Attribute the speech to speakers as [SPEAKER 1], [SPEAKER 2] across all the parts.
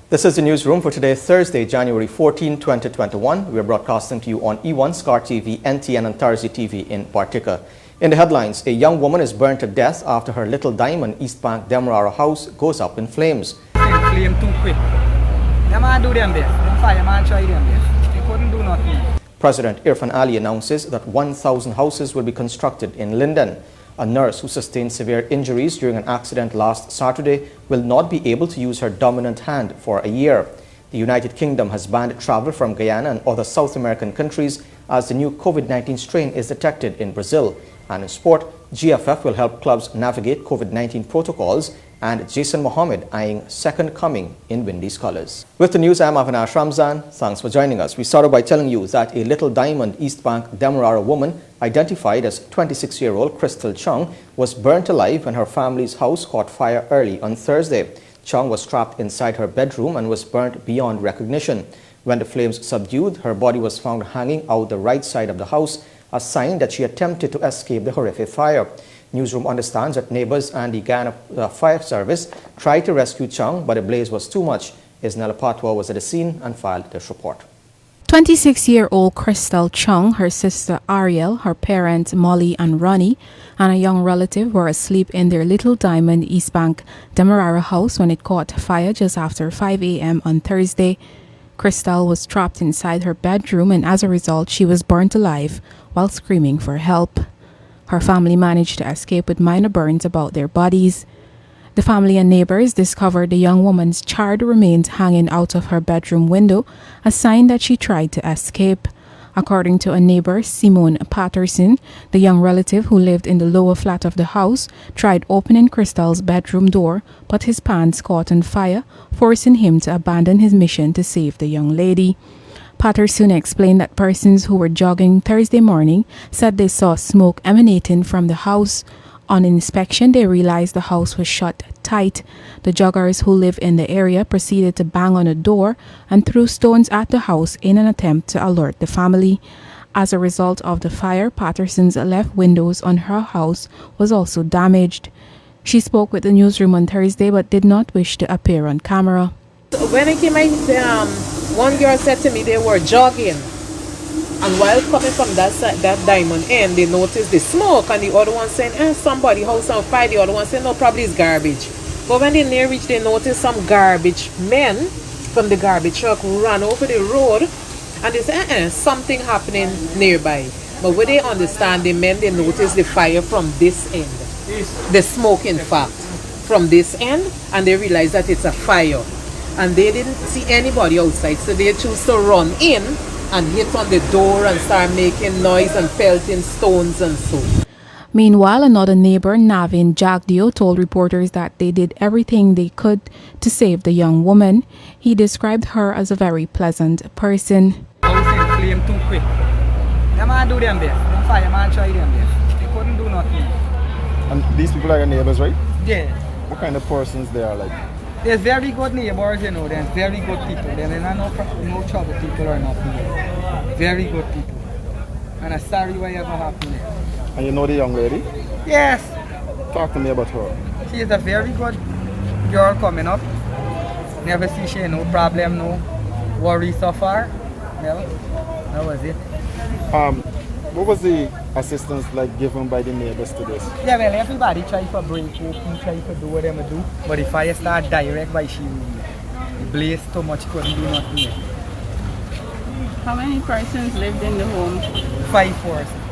[SPEAKER 1] This is the newsroom for today, Thursday, January 14, 2021. We are broadcasting to you on E1, Scar TV, NTN and Thursday TV in Partika. In the headlines, a young woman is burnt to death after her Little Diamond East Bank Demar house goes up in flames.
[SPEAKER 2] Flame too quick. Them man do them best. Them fireman try them best. They couldn't do nothing.
[SPEAKER 1] President Irfan Ali announces that 1,000 houses will be constructed in Linden. A nurse who sustained severe injuries during an accident last Saturday will not be able to use her dominant hand for a year. The United Kingdom has banned travel from Guyana and other South American countries as the new COVID-19 strain is detected in Brazil. And in sport, GFF will help clubs navigate COVID-19 protocols, and Jason Mohammed eyeing second coming in Windies colours. With the news, I'm Avinash Ramzan. Thanks for joining us. We started by telling you that a Little Diamond East Bank Demerara woman, identified as 26-year-old Crystal Chung, was burnt alive when her family's house caught fire early on Thursday. Chung was trapped inside her bedroom and was burnt beyond recognition. When the flames subdued, her body was found hanging out the right side of the house, a sign that she attempted to escape the horrific fire. Newsroom understands that neighbors and the Guyana Fire Service tried to rescue Chung, but the blaze was too much. Isnella Patwa was at the scene and filed this report.
[SPEAKER 3] 26-year-old Crystal Chung, her sister Ariel, her parents Molly and Ronnie, and a young relative were asleep in their Little Diamond East Bank Demerara house when it caught fire just after 5 a.m. on Thursday. Crystal was trapped inside her bedroom, and as a result, she was burnt alive while screaming for help. Her family managed to escape with minor burns about their bodies. The family and neighbors discovered the young woman's charred remains hanging out of her bedroom window, a sign that she tried to escape. According to a neighbor, Simone Patterson, the young relative who lived in the lower flat of the house, tried opening Crystal's bedroom door, but his pants caught on fire, forcing him to abandon his mission to save the young lady. Patterson explained that persons who were jogging Thursday morning said they saw smoke emanating from the house. On inspection, they realized the house was shut tight. The joggers who live in the area proceeded to bang on the door and threw stones at the house in an attempt to alert the family. As a result of the fire, Patterson's left windows on her house was also damaged. She spoke with the newsroom on Thursday but did not wish to appear on camera.
[SPEAKER 4] When I came out, one girl said to me they were jogging, and while coming from that diamond end, they noticed the smoke, and the other one saying, somebody house on fire. The other one saying, no, probably it's garbage. But when they near reached, they noticed some garbage men from the garbage truck ran over the road, and they said, something happening nearby. But when they understand, the men, they noticed the fire from this end, the smoke in fact, from this end, and they realized that it's a fire. And they didn't see anybody outside, so they chose to run in and hit on the door and start making noise and pelting stones and so.
[SPEAKER 3] Meanwhile, another neighbor, Navin Jagdio, told reporters that they did everything they could to save the young woman. He described her as a very pleasant person.
[SPEAKER 2] House flame too quick. Them man do them best. Them fireman try them best. They couldn't do nothing.
[SPEAKER 5] And these people are your neighbors, right?
[SPEAKER 2] Yeah.
[SPEAKER 5] What kind of persons they are like?
[SPEAKER 2] There's very good neighbors, you know. There's very good people. They're not no trouble people or nothing. Very good people. And I'm sorry whatever happened there.
[SPEAKER 5] And you know the young lady?
[SPEAKER 2] Yes.
[SPEAKER 5] Talk to me about her.
[SPEAKER 2] She is a very good girl coming up. Never see she no problem, no worry so far. Well, that was it.
[SPEAKER 5] What was the assistance like given by the neighbors to this?
[SPEAKER 2] Yeah, well, everybody try to break open, try to do what they do. But the fire start direct by she the blaze too much, couldn't do nothing yet.
[SPEAKER 6] How many persons lived in the home?
[SPEAKER 2] 5 persons.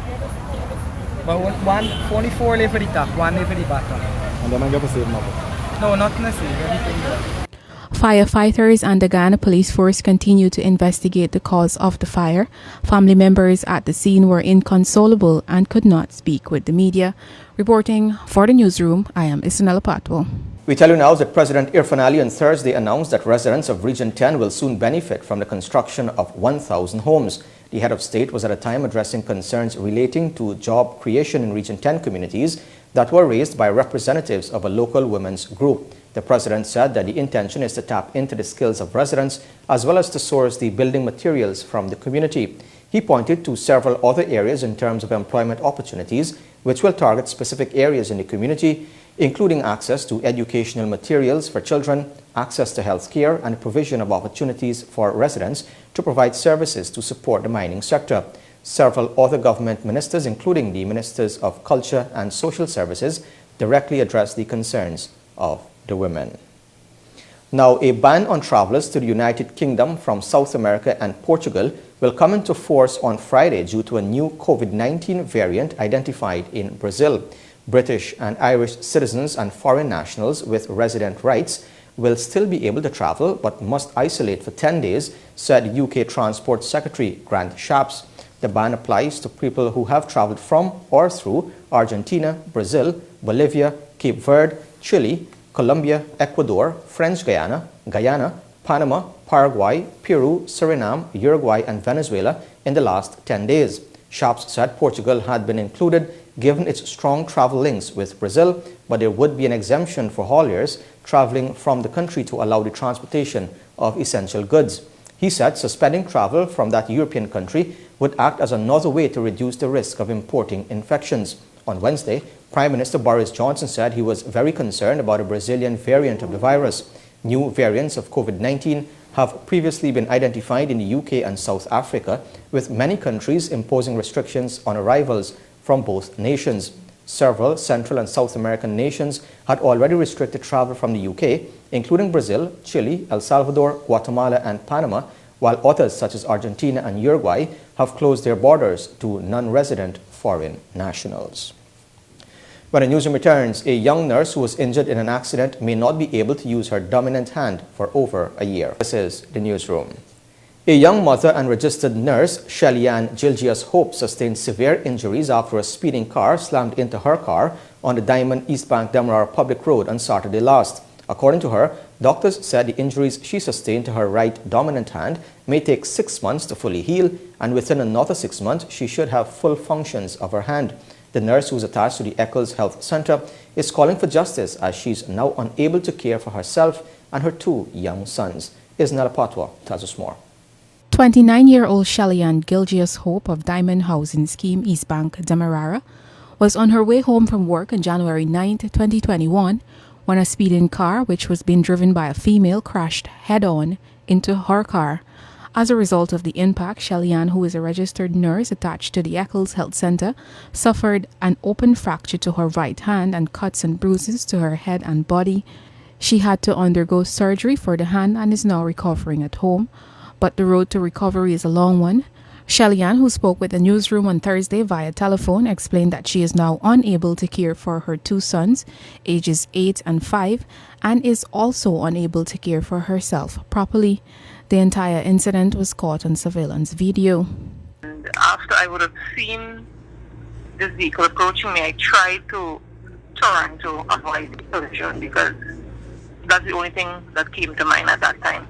[SPEAKER 2] But only 4 live at the top, 1 live at the bottom.
[SPEAKER 5] And then I get to save nothing?
[SPEAKER 2] No, nothing to save, everything there.
[SPEAKER 3] Firefighters and the Guyana Police Force continue to investigate the cause of the fire. Family members at the scene were inconsolable and could not speak with the media. Reporting for the newsroom, I am Isnella Patwa.
[SPEAKER 1] We tell you now that President Irfan Ali on Thursday announced that residents of Region 10 will soon benefit from the construction of 1,000 homes. The head of state was at a time addressing concerns relating to job creation in Region 10 communities that were raised by representatives of a local women's group. The president said that the intention is to tap into the skills of residents as well as to source the building materials from the community. He pointed to several other areas in terms of employment opportunities, which will target specific areas in the community. including access to educational materials for children, access to health care, and provision of opportunities for residents to provide services to support the mining sector. Several other government ministers, including the Ministers of Culture and Social Services, directly addressed the concerns of the women. Now, a ban on travelers to the United Kingdom from South America and Portugal will come into force on Friday due to a new COVID-19 variant identified in Brazil. British and Irish citizens and foreign nationals with resident rights will still be able to travel but must isolate for 10 days, said UK Transport Secretary Grant Shapps. The ban applies to people who have traveled from or through Argentina, Brazil, Bolivia, Cape Verde, Chile, Colombia, Ecuador, French Guyana, Guyana, Panama, Paraguay, Peru, Suriname, Uruguay, and Venezuela in the last 10 days. Shapps said Portugal had been included given its strong travel links with Brazil, but there would be an exemption for hauliers traveling from the country to allow the transportation of essential goods. He said suspending travel from that European country would act as another way to reduce the risk of importing infections. On Wednesday, Prime Minister Boris Johnson said he was very concerned about a Brazilian variant of the virus. New variants of COVID-19 have previously been identified in the UK and South Africa, with many countries imposing restrictions on arrivals from both nations. Several Central and South American nations had already restricted travel from the UK, including Brazil, Chile, El Salvador, Guatemala, and Panama, while others such as Argentina and Uruguay have closed their borders to non-resident foreign nationals. When the newsroom returns, a young nurse who was injured in an accident may not be able to use her dominant hand for over a year. This is the newsroom. A young mother and registered nurse, Shelly-Ann Gilgias Hope, sustained severe injuries after a speeding car slammed into her car on the Diamond East Bank Demar Public Road on Saturday last. According to her, doctors said the injuries she sustained to her right dominant hand may take 6 months to fully heal, and within another 6 months she should have full functions of her hand. The nurse, who is attached to the Eccles Health Center, is calling for justice as she's now unable to care for herself and her 2 young sons. Isnella Patwa tells us more.
[SPEAKER 3] 29-year-old Shelly-Ann Gilgias Hope of Diamond Housing Scheme East Bank, Demerara, was on her way home from work on January 9, 2021, when a speeding car, which was being driven by a female, crashed head-on into her car. As a result of the impact, Shelly-Ann, who is a registered nurse attached to the Eccles Health Center, suffered an open fracture to her right hand and cuts and bruises to her head and body. She had to undergo surgery for the hand and is now recovering at home, but the road to recovery is a long one. Shelly-Ann, who spoke with the newsroom on Thursday via telephone, explained that she is now unable to care for her 2 sons, ages 8 and 5, and is also unable to care for herself properly. The entire incident was caught on surveillance video.
[SPEAKER 7] And after I would have seen this vehicle approaching me, I tried to turn to avoid the collision because that's the only thing that came to mind at that time.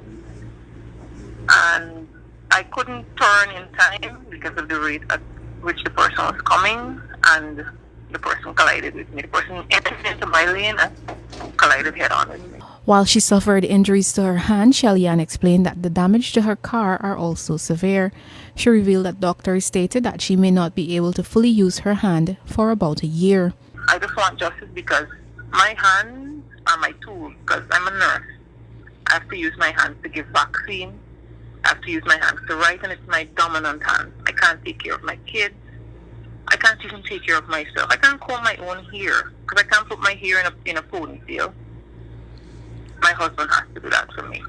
[SPEAKER 7] And I couldn't turn in time because of the rate at which the person was coming, and the person collided with me. The person entered into my lane and collided head-on with me.
[SPEAKER 3] While she suffered injuries to her hand, Shelly-Ann explained that the damage to her car are also severe. She revealed that doctors stated that she may not be able to fully use her hand for about a year.
[SPEAKER 7] I just want justice because my hands are my tool, because I'm a nurse. I have to use my hands to give vaccine. I have to use my hands to write, and it's my dominant hand. I can't take care of my kids. I can't even take care of myself. I can't comb my own hair because I can't put my hair in a ponytail. My husband has to do that for me.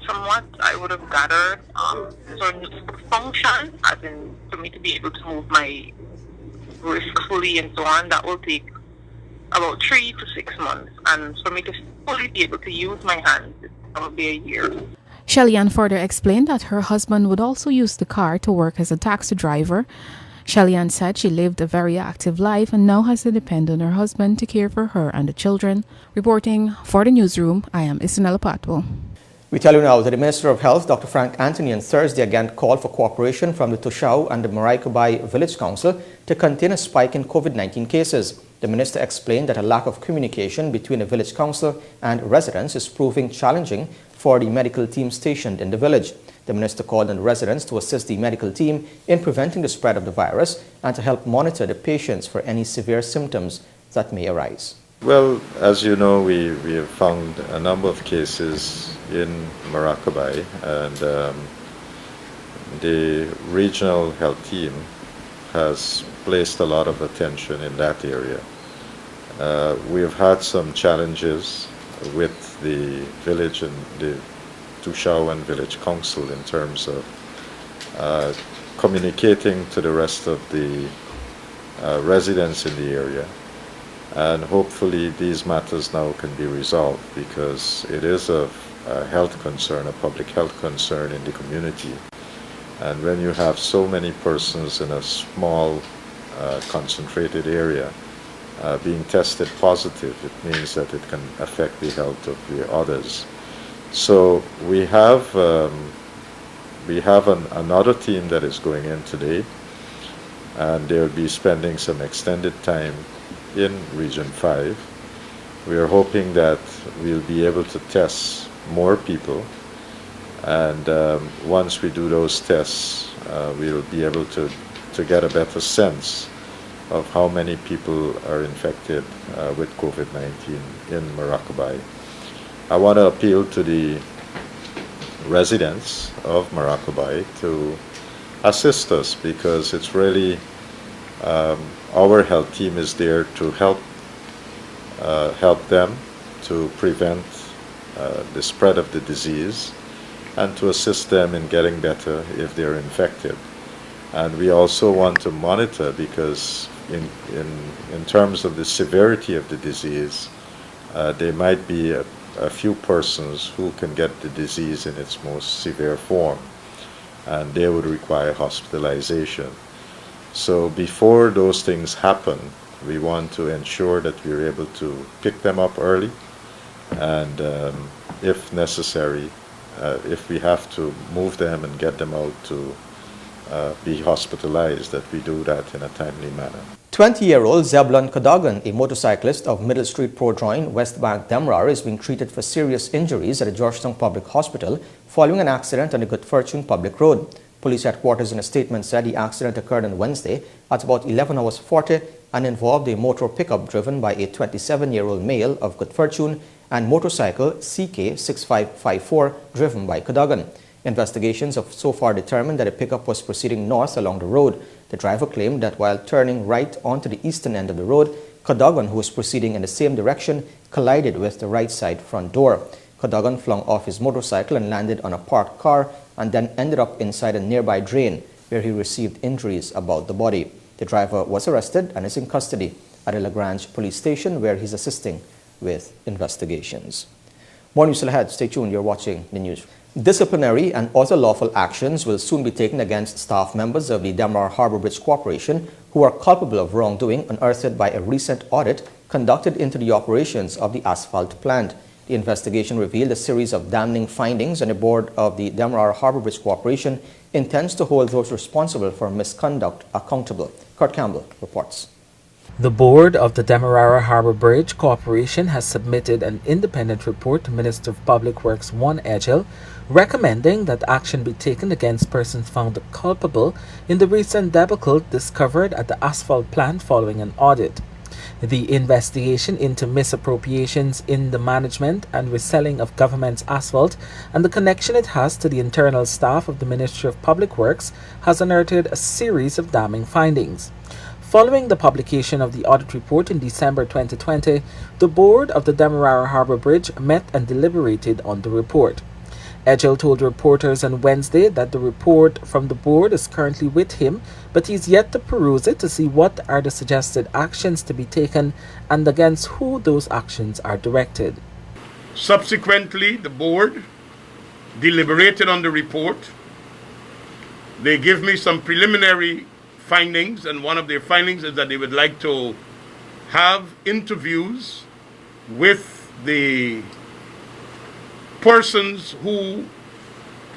[SPEAKER 7] From what I would have gathered, so function, as in for me to be able to move my wrist fully and so on, that will take about 3 to 6 months. And for me to fully be able to use my hands, that will be a year.
[SPEAKER 3] Shelly-Ann further explained that her husband would also use the car to work as a taxi driver. Shelly-Ann said she lived a very active life and now has to depend on her husband to care for her and the children. Reporting for the newsroom, I am Isnella Patwo.
[SPEAKER 1] We tell you now that the Minister of Health, Dr. Frank Anthony, on Thursday again called for cooperation from the Tushau and the Maraikubai Village Council to contain a spike in COVID-19 cases. The minister explained that a lack of communication between the village council and residents is proving challenging for the medical team stationed in the village. The minister called on residents to assist the medical team in preventing the spread of the virus and to help monitor the patients for any severe symptoms that may arise.
[SPEAKER 8] Well, as you know, we have found a number of cases in Maracaibo, and the regional health team has placed a lot of attention in that area. We have had some challenges with the village and the Tushawan Village Council in terms of communicating to the rest of the residents in the area. And hopefully these matters now can be resolved, because it is a health concern, a public health concern in the community. And when you have so many persons in a small concentrated area being tested positive, it means that it can affect the health of the others. So we have another team that is going in today, and they'll be spending some extended time in Region 5. We are hoping that we'll be able to test more people, and once we do those tests, we'll be able to get a better sense of how many people are infected with COVID-19 in Maracaibo. I want to appeal to the residents of Maracaibo to assist us, because it's really our health team is there to help them to prevent the spread of the disease and to assist them in getting better if they're infected. And we also want to monitor, because in terms of the severity of the disease, there might be a few persons who can get the disease in its most severe form, and they would require hospitalization. So before those things happen, we want to ensure that we're able to pick them up early, and if necessary, if we have to move them and get them out to be hospitalized, that we do that in a timely manner.
[SPEAKER 1] 20-year-old Zebulon Cadogan, a motorcyclist of Middle Street Prodroin, West Bank, Demar, is being treated for serious injuries at the Georgetown Public Hospital following an accident on the Good Fortune Public Road. Police headquarters in a statement said the accident occurred on Wednesday at about 11:40 and involved a motor pickup driven by a 27-year-old male of Good Fortune and motorcycle CK6554 driven by Cadogan. Investigations have so far determined that the pickup was proceeding north along the road. The driver claimed that while turning right onto the eastern end of the road, Cadogan, who was proceeding in the same direction, collided with the right side front door. Cadogan flung off his motorcycle and landed on a parked car, and then ended up inside a nearby drain, where he received injuries about the body. The driver was arrested and is in custody at a Lagrange police station, where he's assisting with investigations. More news ahead. Stay tuned. You're watching the news. Disciplinary and other lawful actions will soon be taken against staff members of the Demar Harbour Bridge Corporation who are culpable of wrongdoing unearthed by a recent audit conducted into the operations of the asphalt plant. The investigation revealed a series of damning findings, and the board of the Demar Harbour Bridge Corporation intends to hold those responsible for misconduct accountable. Kurt Campbell reports.
[SPEAKER 9] The board of the Demerara Harbour Bridge Corporation has submitted an independent report to Minister of Public Works 1 Ejel, recommending that action be taken against persons found culpable in the recent debacle discovered at the asphalt plant following an audit. The investigation into misappropriations in the management and reselling of government's asphalt and the connection it has to the internal staff of the Ministry of Public Works has unearthed a series of damning findings. Following the publication of the audit report in December 2020, the board of the Demerara Harbour Bridge met and deliberated on the report. Ejel told reporters on Wednesday that the report from the board is currently with him, but he's yet to peruse it to see what are the suggested actions to be taken and against who those actions are directed.
[SPEAKER 10] Subsequently, the board deliberated on the report. They give me some preliminary findings, and one of their findings is that they would like to have interviews with the persons who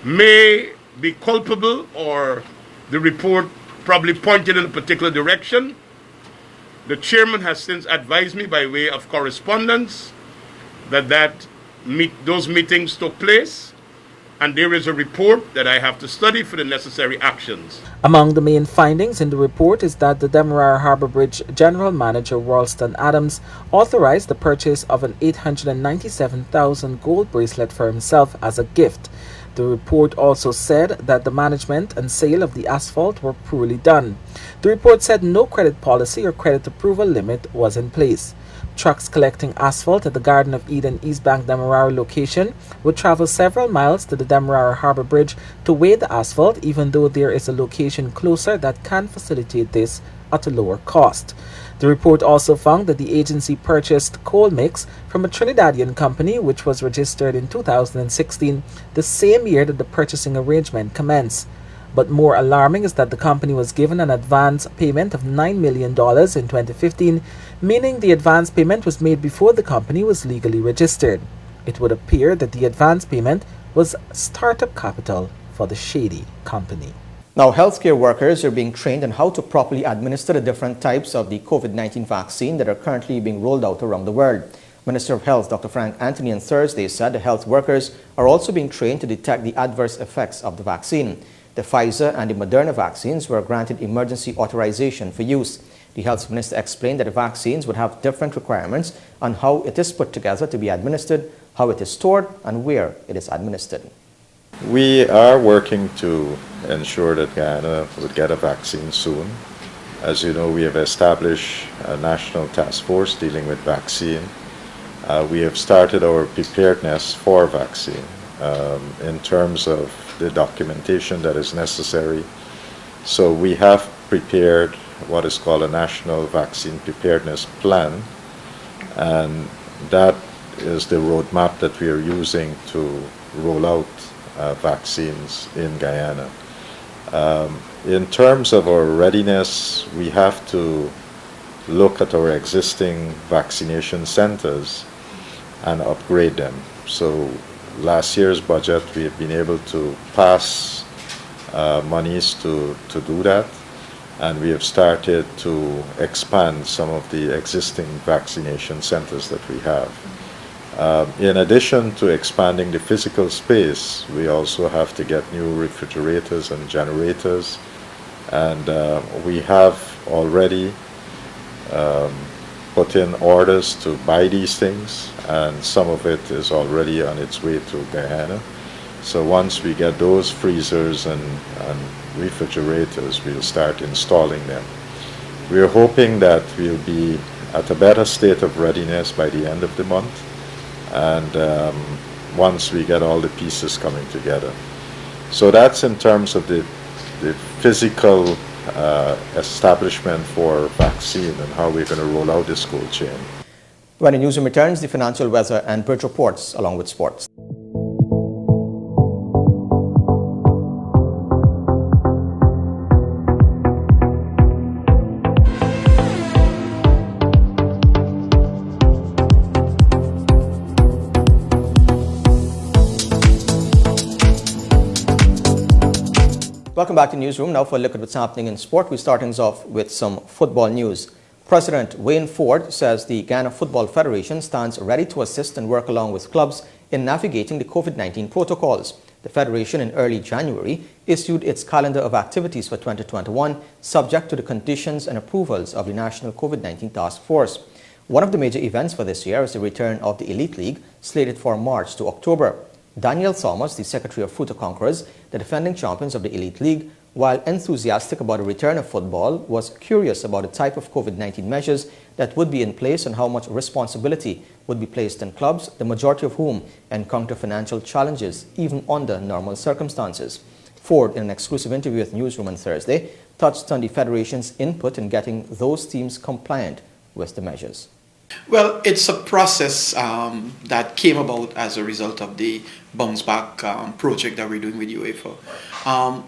[SPEAKER 10] may be culpable, or the report probably pointed in a particular direction. The chairman has since advised me by way of correspondence that those meetings took place, and there is a report that I have to study for the necessary actions.
[SPEAKER 9] Among the main findings in the report is that the Demerara Harbour Bridge General Manager Ralston Adams authorized the purchase of an 897,000 gold bracelet for himself as a gift. The report also said that the management and sale of the asphalt were poorly done. The report said no credit policy or credit approval limit was in place. Trucks collecting asphalt at the Garden of Eden East Bank Demerara location would travel several miles to the Demerara Harbour Bridge to weigh the asphalt, even though there is a location closer that can facilitate this at a lower cost. The report also found that the agency purchased coal mix from a Trinidadian company which was registered in 2016, the same year that the purchasing arrangement commenced. But more alarming is that the company was given an advance payment of $9 million in 2015, meaning the advance payment was made before the company was legally registered. It would appear that the advance payment was startup capital for the shady company.
[SPEAKER 1] Now, healthcare workers are being trained on how to properly administer the different types of the COVID-19 vaccine that are currently being rolled out around the world. Minister of Health Dr. Frank Anthony on Thursday said the health workers are also being trained to detect the adverse effects of the vaccine. The Pfizer and the Moderna vaccines were granted emergency authorization for use. The health minister explained that the vaccines would have different requirements on how it is put together to be administered, how it is stored, and where it is administered.
[SPEAKER 8] We are working to ensure that Guyana would get a vaccine soon. As you know, we have established a national task force dealing with vaccine. We have started our preparedness for vaccine in terms of the documentation that is necessary. So we have prepared what is called a National Vaccine Preparedness Plan, and that is the roadmap that we are using to roll out vaccines in Guyana. In terms of our readiness, we have to look at our existing vaccination centers and upgrade them. So last year's budget, we have been able to pass monies to do that, and we have started to expand some of the existing vaccination centers that we have. In addition to expanding the physical space, we also have to get new refrigerators and generators, and we have already put in orders to buy these things, and some of it is already on its way to Guyana. So once we get those freezers and refrigerators, we'll start installing them. We're hoping that we'll be at a better state of readiness by the end of the month, and once we get all the pieces coming together. So that's in terms of the physical establishment for vaccine and how we're going to roll out this cold chain.
[SPEAKER 1] When the newsroom returns, the financial, weather and bridge reports along with sports. Welcome back to Newsroom. Now for a look at what's happening in sport. We start things off with some football news. President Wayne Ford says the Guyana Football Federation stands ready to assist and work along with clubs in navigating the COVID-19 protocols. The Federation in early January issued its calendar of activities for 2021, subject to the conditions and approvals of the National COVID-19 Task Force. One of the major events for this year is the return of the Elite League, slated for March to October. Daniel Thomas, the Secretary of Fruta Conquerors, the defending champions of the Elite League, while enthusiastic about the return of football, was curious about the type of COVID-19 measures that would be in place and how much responsibility would be placed on clubs, the majority of whom encounter financial challenges even under normal circumstances. Ford, in an exclusive interview with Newsroom on Thursday, touched on the Federation's input in getting those teams compliant with the measures.
[SPEAKER 11] Well, it's a process that came about as a result of the bounce back project that we're doing with UEFA.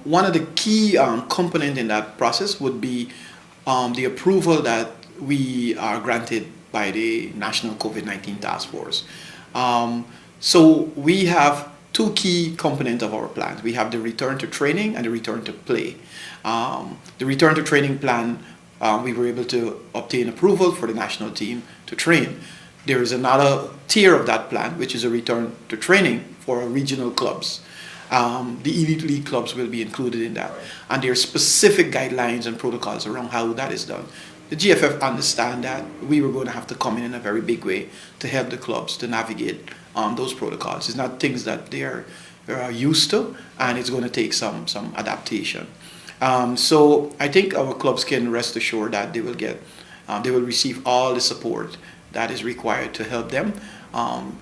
[SPEAKER 11] One of the key components in that process would be the approval that we are granted by the National COVID-19 Task Force. So we have two key components of our plans. We have the return to training and the return to play. The return to training plan, we were able to obtain approval for the national team to train. There is another tier of that plan, which is a return to training for our regional clubs. The elite league clubs will be included in that, and there are specific guidelines and protocols around how that is done. The GFF understand that we were going to have to come in a very big way to help the clubs to navigate those protocols. It's not things that they are used to, and it's going to take some adaptation. So I think our clubs can rest assured that they will receive all the support that is required to help them.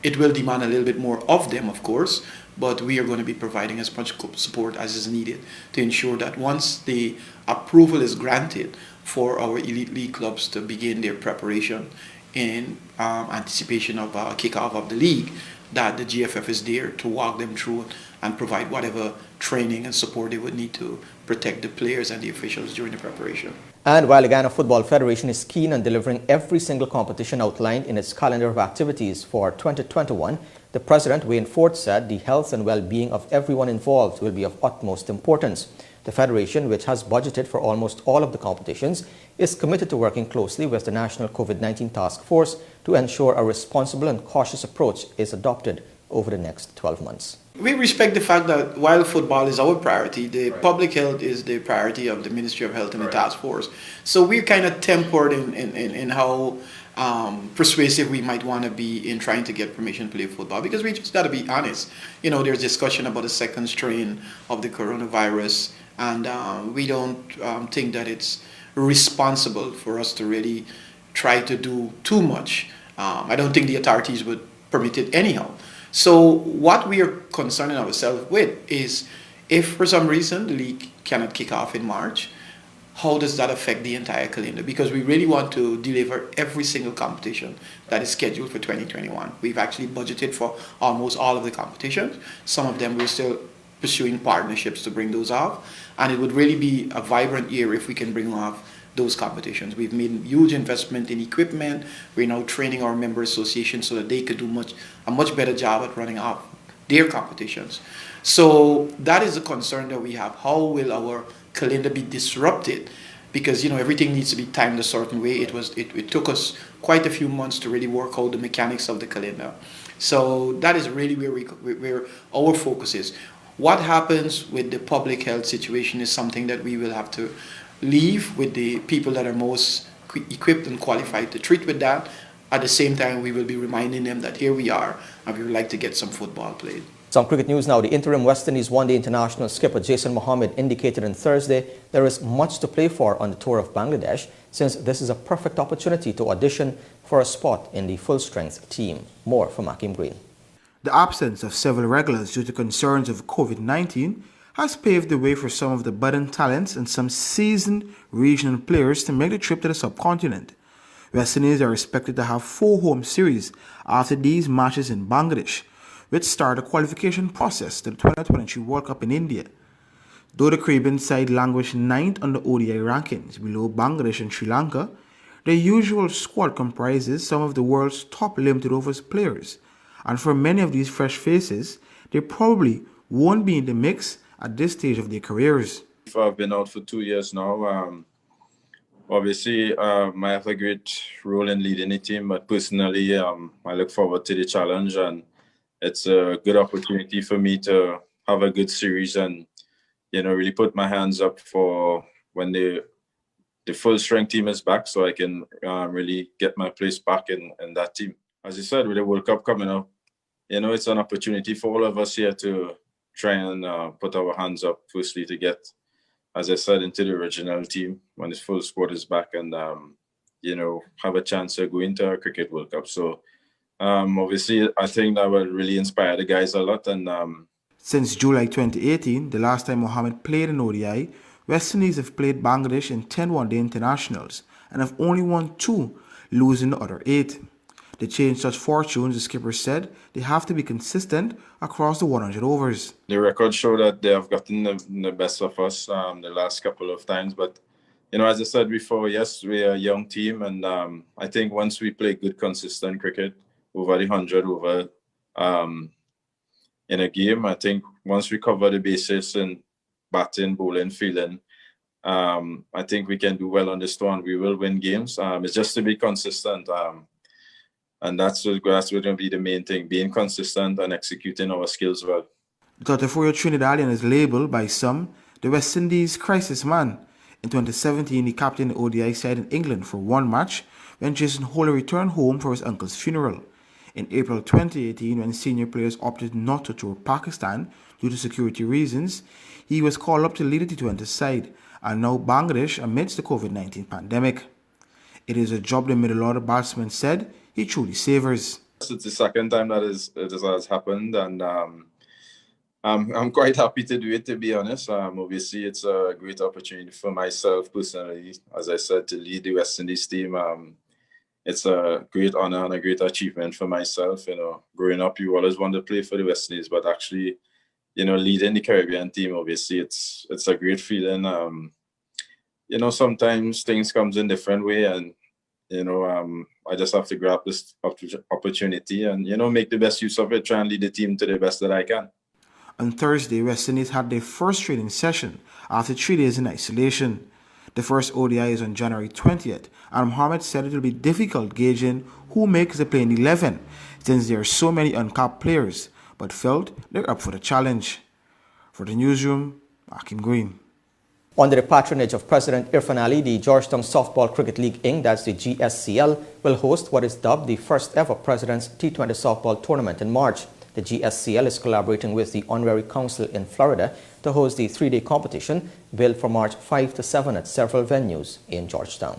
[SPEAKER 11] It will demand a little bit more of them, of course, but we are going to be providing as much support as is needed to ensure that once the approval is granted for our elite league clubs to begin their preparation in anticipation of kickoff of the league, that the GFF is there to walk them through and provide whatever training and support they would need to protect the players and the officials during the preparation.
[SPEAKER 1] And while the Guyana Football Federation is keen on delivering every single competition outlined in its calendar of activities for 2021, the President, Wayne Ford, said the health and well-being of everyone involved will be of utmost importance. The Federation, which has budgeted for almost all of the competitions, is committed to working closely with the National COVID-19 Task Force to ensure a responsible and cautious approach is adopted over the next 12 months.
[SPEAKER 11] We respect the fact that while football is our priority, the public health is the priority of the Ministry of Health and the Task Force. So we're kind of tempered in how persuasive we might want to be in trying to get permission to play football, because we just got to be honest. You know, there's discussion about a second strain of the coronavirus, and we don't think that it's responsible for us to really try to do too much. I don't think the authorities would permit it anyhow. So what we are concerning ourselves with is, if for some reason the league cannot kick off in March, how does that affect the entire calendar? Because we really want to deliver every single competition that is scheduled for 2021. We've actually budgeted for almost all of the competitions. Some of them we're still pursuing partnerships to bring those off. And it would really be a vibrant year if we can bring off those competitions. We've made huge investment in equipment. We're now training our member associations so that they could do a much better job at running up their competitions. So that is a concern that we have. How will our calendar be disrupted? Because, you know, everything needs to be timed a certain way. It took us quite a few months to really work out the mechanics of the calendar. So that is really where our focus is. What happens with the public health situation is something that we will have to leave with the people that are most equipped and qualified to treat with that. At the same time, we will be reminding them that here we are and we would like to get some football played.
[SPEAKER 1] Some cricket news now. The interim West Indies one-day international skipper Jason Mohammed indicated on Thursday there is much to play for on the tour of Bangladesh, since this is a perfect opportunity to audition for a spot in the full-strength team. More from Akim Green.
[SPEAKER 12] The absence of several regulars due to concerns of COVID-19 has paved the way for some of the budding talents and some seasoned regional players to make the trip to the subcontinent. West Indies are expected to have 4 home series after these matches in Bangladesh, which start the qualification process to the 2023 World Cup in India. Though the Caribbean side languished 9th on the ODI rankings below Bangladesh and Sri Lanka, their usual squad comprises some of the world's top limited overs players, and for many of these fresh faces, they probably won't be in the mix at this stage of their careers.
[SPEAKER 13] I've been out for 2 years now. Obviously, I have a great role in leading the team, but personally, I look forward to the challenge, and it's a good opportunity for me to have a good series and, you know, really put my hands up for when the full strength team is back, so I can really get my place back in that team. As you said, with the World Cup coming up, you know, it's an opportunity for all of us here to try and put our hands up, firstly, to get, as I said, into the original team when the full squad is back, and, you know, have a chance to go into a Cricket World Cup. So, obviously, I think that will really inspire the guys a lot. And
[SPEAKER 12] since July 2018, the last time Mohammed played in ODI, West Indies have played Bangladesh in 10 one-day internationals and have only won 2, losing the other 8. To change such fortunes, the skipper said they have to be consistent across the 100 overs.
[SPEAKER 13] The records show that they have gotten the best of us the last couple of times. But, you know, as I said before, yes, we're a young team. And I think once we play good, consistent cricket over the 100 over in a game, I think once we cover the bases in batting, bowling, fielding, I think we can do well on this tour and we will win games. It's just to be consistent. And that's going to be the main thing, being consistent and executing our skills well.
[SPEAKER 12] The 34-year Trinidadian is labelled by some the West Indies crisis man. In 2017, he captained the ODI side in England for one match when Jason Holder returned home for his uncle's funeral. In April 2018, when senior players opted not to tour Pakistan due to security reasons, he was called up to lead the T20 side, and now Bangladesh amidst the COVID-19 pandemic. It is a job the middle order batsman said he truly savours.
[SPEAKER 13] It's the second time that it has happened, and I'm quite happy to do it, to be honest. Obviously, it's a great opportunity for myself personally, as I said, to lead the West Indies team. It's a great honor and a great achievement for myself. You know, growing up, you always want to play for the West Indies, but actually, you know, leading the Caribbean team, obviously, it's a great feeling. You know, sometimes things comes in different way, and you know, I just have to grab this opportunity and, you know, make the best use of it, try and lead the team to the best that I can.
[SPEAKER 12] On Thursday, West Indies had their first training session after 3 days in isolation. The first ODI is on January 20th, and Mohammed said it will be difficult gauging who makes the playing 11 since there are so many uncapped players, but felt they're up for the challenge. For the newsroom, Akim Green.
[SPEAKER 1] Under the patronage of President Irfan Ali, the Georgetown Softball Cricket League Inc., that's the GSCL, will host what is dubbed the first ever President's T20 Softball Tournament in March. The GSCL is collaborating with the Honorary Council in Florida to host the 3-day competition, billed for March 5 to 7 at several venues in Georgetown.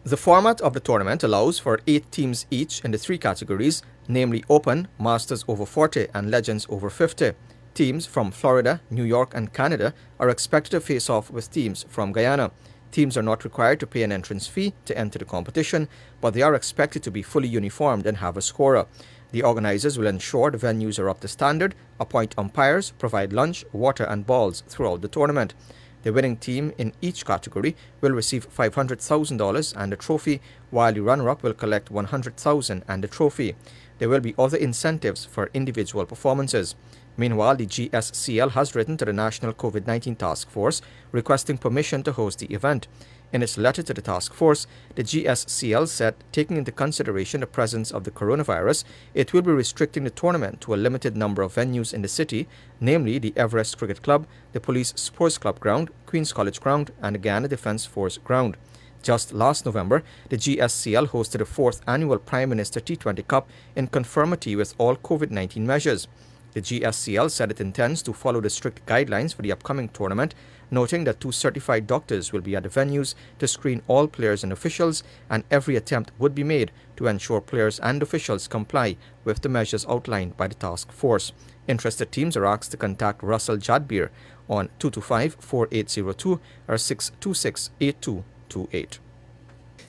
[SPEAKER 1] The format of the tournament allows for 8 teams each in the 3 categories, namely Open, Masters over 40 and Legends over 50. Teams from Florida, New York and Canada are expected to face off with teams from Guyana. Teams are not required to pay an entrance fee to enter the competition, but they are expected to be fully uniformed and have a scorer. The organizers will ensure the venues are up to standard, appoint umpires, provide lunch, water and balls throughout the tournament. The winning team in each category will receive $500,000 and a trophy, while the runner-up will collect $100,000 and a trophy. There will be other incentives for individual performances. Meanwhile, the GSCL has written to the National COVID-19 Task Force requesting permission to host the event. In its letter to the task force, the GSCL said, taking into consideration the presence of the coronavirus, it will be restricting the tournament to a limited number of venues in the city, namely the Everest Cricket Club, the Police Sports Club Ground, Queen's College Ground, and the Guyana Defence Force Ground. Just last November, the GSCL hosted the 4th annual Prime Minister T20 Cup in conformity with all COVID-19 measures. The GSCL said it intends to follow the strict guidelines for the upcoming tournament, noting that 2 certified doctors will be at the venues to screen all players and officials, and every attempt would be made to ensure players and officials comply with the measures outlined by the task force. Interested teams are asked to contact Russell Jadbeer on 225-4802 or 626-8228.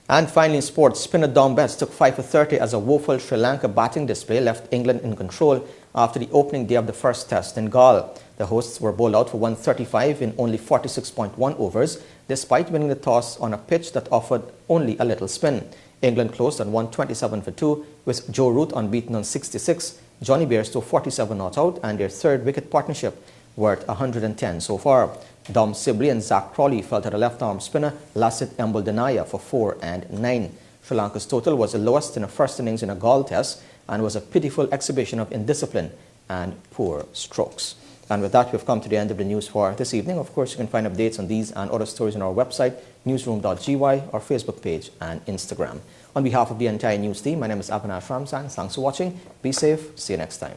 [SPEAKER 1] And finally in sports, spinner Dom Betts took 5 for 30 as a woeful Sri Lanka batting display left England in control after the opening day of the first test in Galle. The hosts were bowled out for 135 in only 46.1 overs, despite winning the toss on a pitch that offered only a little spin. England closed on 127 for 2, with Joe Root unbeaten on 66, Johnny Bairstow 47 not out, and their 3rd wicket partnership worth 110 so far. Dom Sibley and Zach Crawley fell to the left-arm spinner Lassit Embuldenaya for 4 and 9. Sri Lanka's total was the lowest in the first innings in a Galle test and was a pitiful exhibition of indiscipline and poor strokes. And with that, we've come to the end of the news for this evening. Of course, you can find updates on these and other stories on our website, Newsroom.gy, our Facebook page and Instagram. On behalf of the entire news team, my name is Avinash Ramzan. Thanks for watching. Be safe. See you next time.